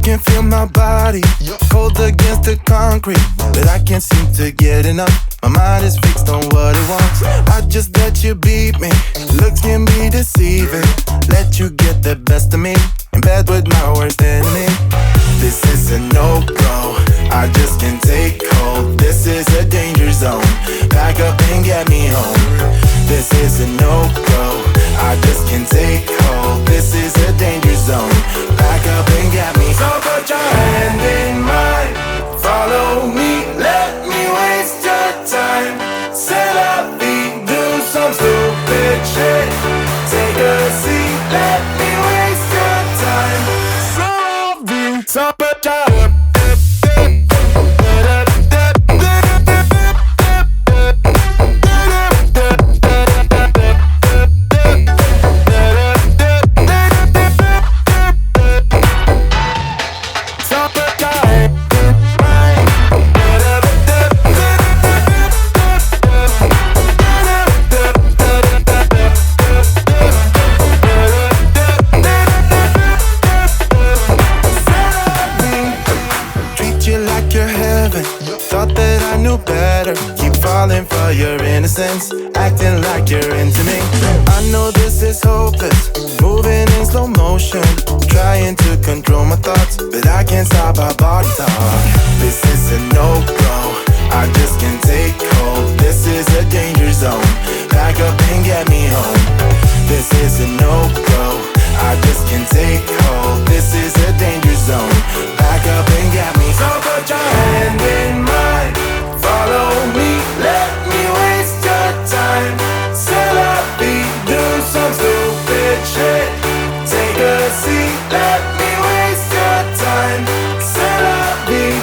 can feel my body cold against the concrete, but I can't seem to get enough. My mind is fixed on what it wants. I just let you beat me. Looks can be deceiving. Let you get the best of me in bed with my worst enemy. This is a no-go. I just can't take hold. This is a danger zone. Back up and get me home. This is a no-go. I just can't take hold. This is a danger zone. Back up and get me. So put your hand in mine. Follow me. Let me waste your time. C'est la vie. Do some stupid shit. Take a seat. Let me waste your time. So put your for your innocence, acting like you're into me. I know this is hopeless, moving in slow motion, trying to control my thoughts, but I can't stop our body talk. This is a no-go, I just can't take hold. This is a danger zone, back up and get me home. This is a no-go, I just can't take hold. This is a danger zone, back up and get me. So put your hand in mine, follow me, let me waste your time. C'est la vie, do some stupid shit. Take a seat, let me waste your time. C'est la vie.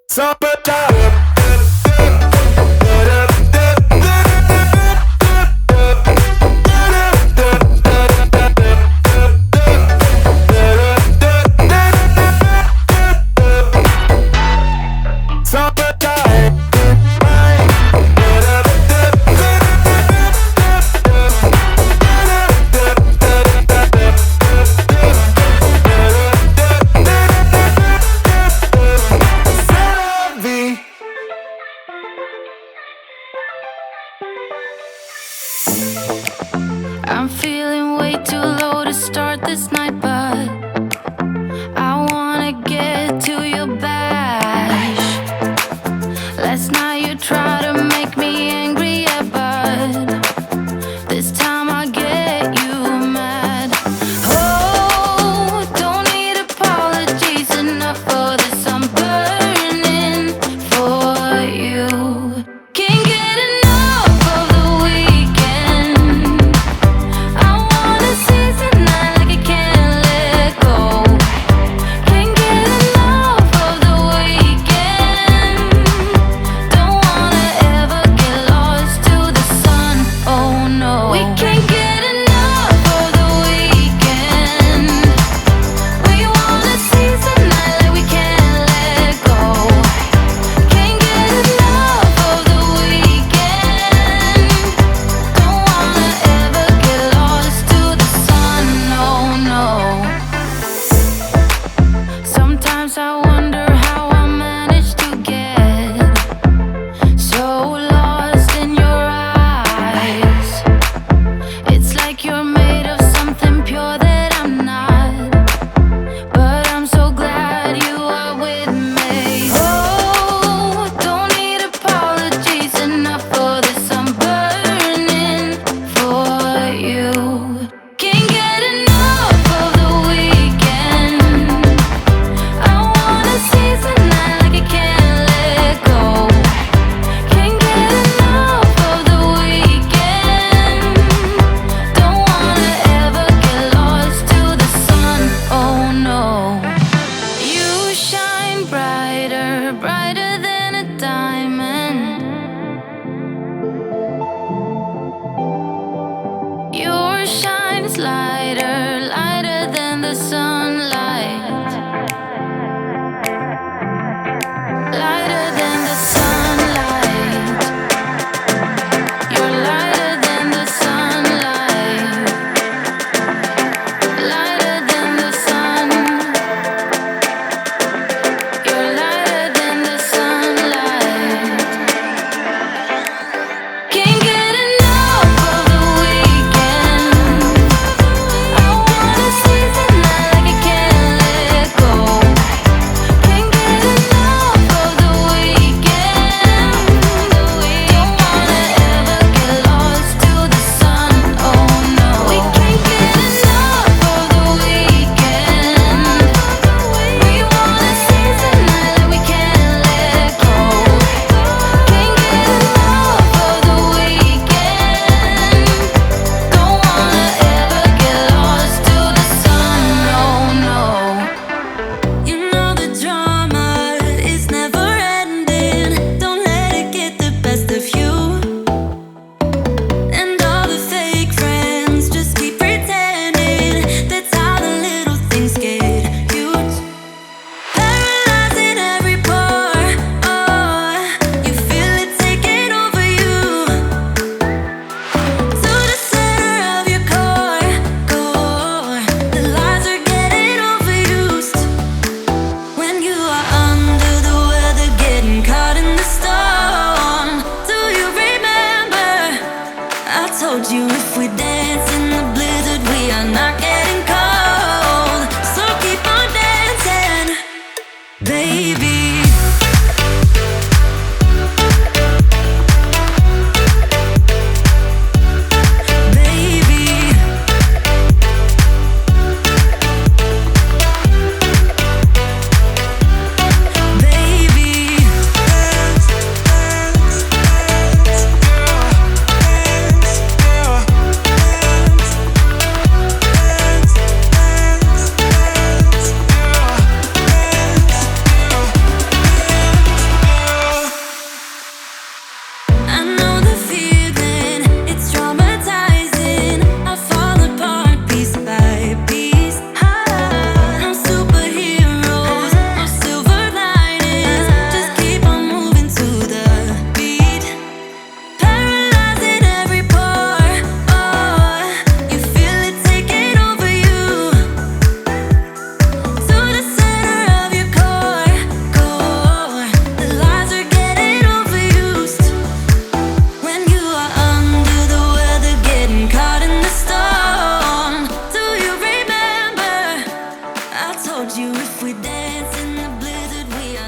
So put your told you if we dance